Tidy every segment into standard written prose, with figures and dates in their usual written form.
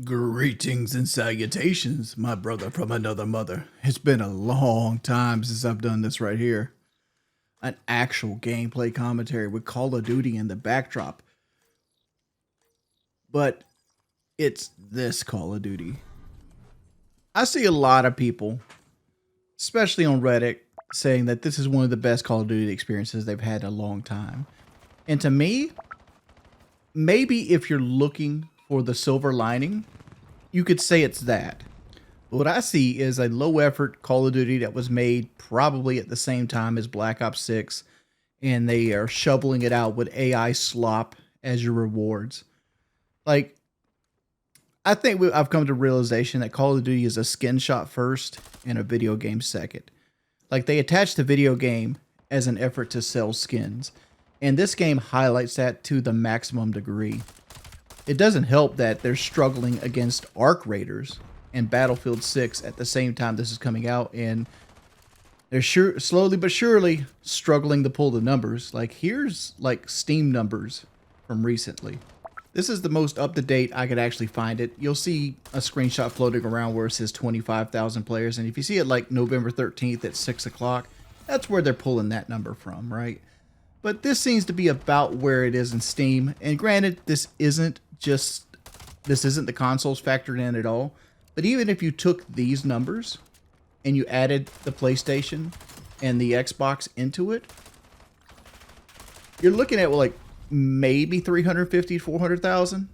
Greetings and salutations, my brother from another mother. It's been a long time since I've done this right here. An actual gameplay commentary with Call of Duty in the backdrop. But it's this Call of Duty. I see a lot of people, especially on Reddit, saying that this is one of the best Call of Duty experiences they've had in a long time. And to me, maybe if you're looking for the silver lining, you could say it's that. But what I see is a low effort Call of Duty that was made probably at the same time as Black Ops 6, and they are shoveling it out with AI slop as your rewards. Like, I think I've come to realization that Call of Duty is a skin shot first and a video game second. Like, they attach the video game as an effort to sell skins, and this game highlights that to the maximum degree. It doesn't help that they're struggling against Arc Raiders and Battlefield 6 at the same time this is coming out, and they're slowly but surely struggling to pull the numbers. Like, here's like Steam numbers from recently. This is the most up-to-date I could actually find it. You'll see a screenshot floating around where it says 25,000 players, and if you see it like November 13th at 6 o'clock, that's where they're pulling that number from, right? But this seems to be about where it is in Steam, and granted, this isn't the consoles factored in at all. But even if you took these numbers and you added the PlayStation and the Xbox into it, you're looking at like maybe 350, 400,000.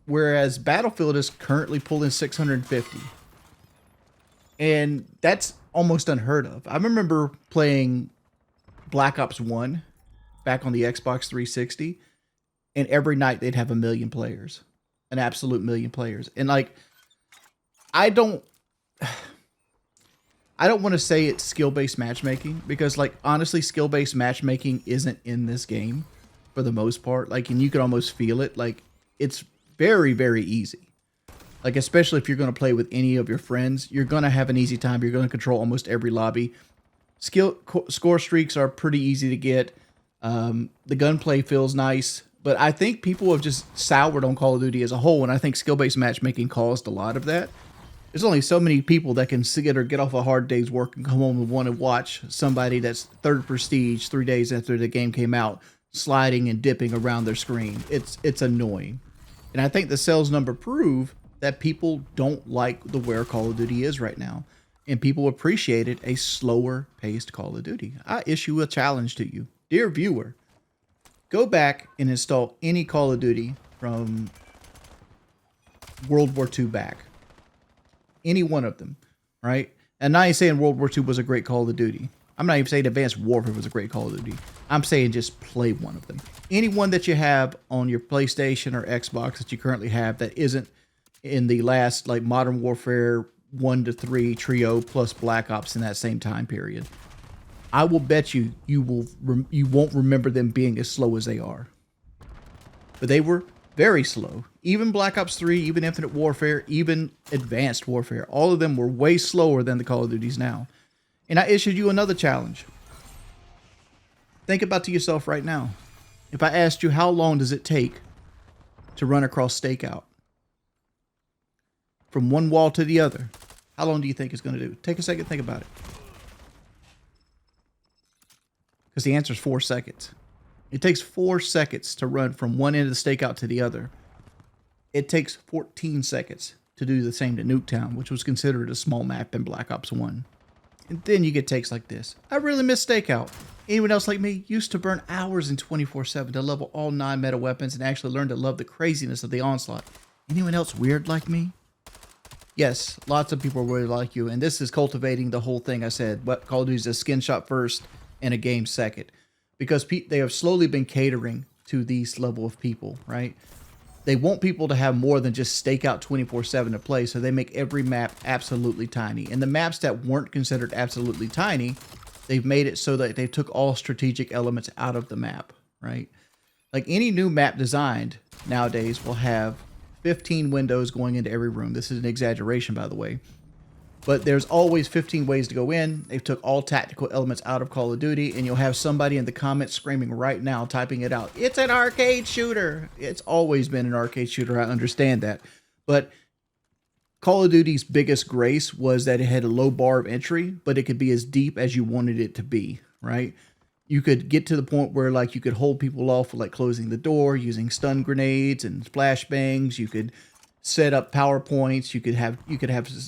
Whereas Battlefield is currently pulling 650. And that's almost unheard of. I remember playing Black Ops 1 back on the Xbox 360, and every night they'd have 1 million players, an absolute million players. And like, I don't want to say it's skill-based matchmaking, because like, honestly, skill-based matchmaking isn't in this game for the most part. Like, and you can almost feel it. Like, it's very, very easy. Like, especially if you're going to play with any of your friends, you're going to have an easy time. You're going to control almost every lobby. Score streaks are pretty easy to get. The gunplay feels nice, but I think people have just soured on Call of Duty as a whole, and I think skill-based matchmaking caused a lot of that. There's only so many people that can get off a hard day's work and come home and want to watch somebody that's third prestige 3 days after the game came out sliding and dipping around their screen. It's annoying. And I think the sales number prove that people don't like the where Call of Duty is right now. And people appreciated a slower paced Call of Duty. I issue a challenge to you. Dear viewer, go back and install any Call of Duty from World War II back. Any one of them, right? And I ain't saying World War II was a great Call of Duty. I'm not even saying Advanced Warfare was a great Call of Duty. I'm saying just play one of them. Any one that you have on your PlayStation or Xbox that you currently have that isn't in the last, like, Modern Warfare 1 to 3 trio plus Black Ops in that same time period. I will bet you won't remember them being as slow as they are. But they were very slow. Even Black Ops 3, even Infinite Warfare, even Advanced Warfare, all of them were way slower than the Call of Duties now. And I issued you another challenge. Think about to yourself right now. If I asked you, how long does it take to run across Stakeout? From one wall to the other. How long do you think it's going to do? Take a second, think about it. Because the answer is 4 seconds. It takes 4 seconds to run from one end of the Stakeout to the other. It takes 14 seconds to do the same to Nuketown, which was considered a small map in Black Ops 1. And then you get takes like this. I really miss Stakeout. Anyone else like me used to burn hours in 24/7 to level all 9 meta weapons and actually learn to love the craziness of the onslaught. Anyone else weird like me? Yes, lots of people are really like you, and this is cultivating the whole thing I said. What Call of Duty is a skin shot first and a game second. Because they have slowly been catering to these level of people, right? They want people to have more than just Stakeout 24/7 to play, so they make every map absolutely tiny. And the maps that weren't considered absolutely tiny, they've made it so that they took all strategic elements out of the map, right? Like, any new map designed nowadays will have 15 windows going into every room. This is an exaggeration, by the way. But there's always 15 ways to go in. They took all tactical elements out of Call of Duty, and you'll have somebody in the comments screaming right now, typing it out. It's an arcade shooter. It's always been an arcade shooter. I understand that. But Call of Duty's biggest grace was that it had a low bar of entry, but it could be as deep as you wanted it to be, right? You could get to the point where like you could hold people off with like closing the door, using stun grenades and flashbangs. You could set up PowerPoints. You could have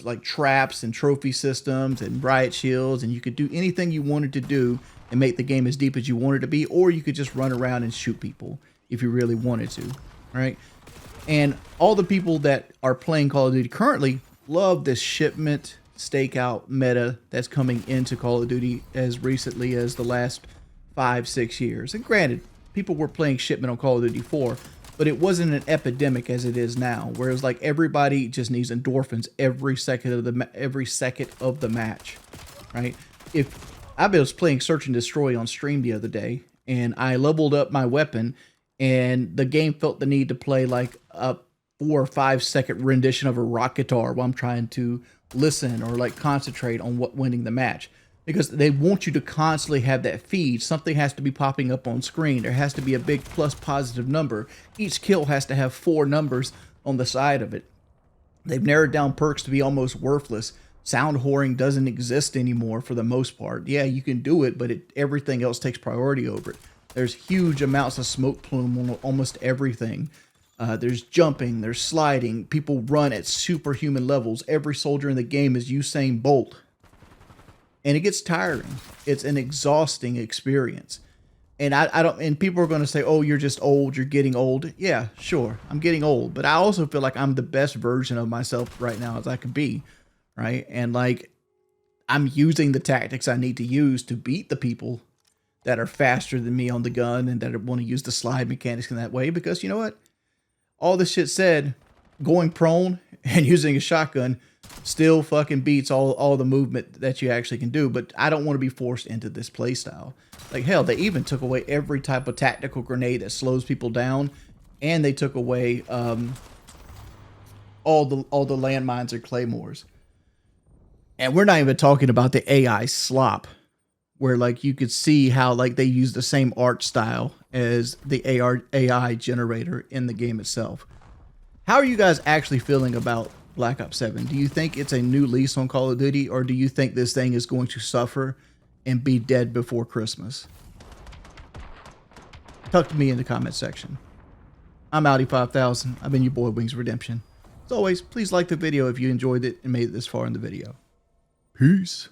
like traps and trophy systems and riot shields, and you could do anything you wanted to do and make the game as deep as you wanted to be, or you could just run around and shoot people if you really wanted to, right? And all the people that are playing Call of Duty currently love this shipment stakeout meta that's coming into Call of Duty as recently as the last 5-6 years. And granted, people were playing shipment on Call of Duty 4, but it wasn't an epidemic as it is now, where it's like everybody just needs endorphins every second of the match, right? If I was playing Search and Destroy on stream the other day, and I leveled up my weapon, and the game felt the need to play like a 4 or 5 second rendition of a rock guitar while I'm trying to listen or like concentrate on what winning the match. Because they want you to constantly have that feed. Something has to be popping up on screen. There has to be a big plus positive number. Each kill has to have 4 numbers on the side of it. They've narrowed down perks to be almost worthless. Sound whoring doesn't exist anymore for the most part. Yeah, you can do it, but everything else takes priority over it. There's huge amounts of smoke plume on almost everything. There's jumping, there's sliding. People run at superhuman levels. Every soldier in the game is Usain Bolt. And it gets tiring. It's an exhausting experience. And I don't, and people are going to say, oh, you're just old. You're getting old. Yeah, sure. I'm getting old, but I also feel like I'm the best version of myself right now as I could be. Right. And like, I'm using the tactics I need to use to beat the people that are faster than me on the gun and that want to use the slide mechanics in that way. Because you know what? All this shit said, going prone and using a shotgun still fucking beats all the movement that you actually can do. But I don't want to be forced into this play style. Like hell, they even took away every type of tactical grenade that slows people down, and they took away all the landmines or claymores. And we're not even talking about the AI slop, where like you could see how like they use the same art style as the AI generator in the game itself. How are you guys actually feeling about Black Ops 7? Do you think it's a new lease on Call of Duty, or do you think this thing is going to suffer and be dead before Christmas? Talk to me in the comment section. I'm Audi5000. I've been your boy Wings Redemption. As always, please like the video if you enjoyed it and made it this far in the video. Peace.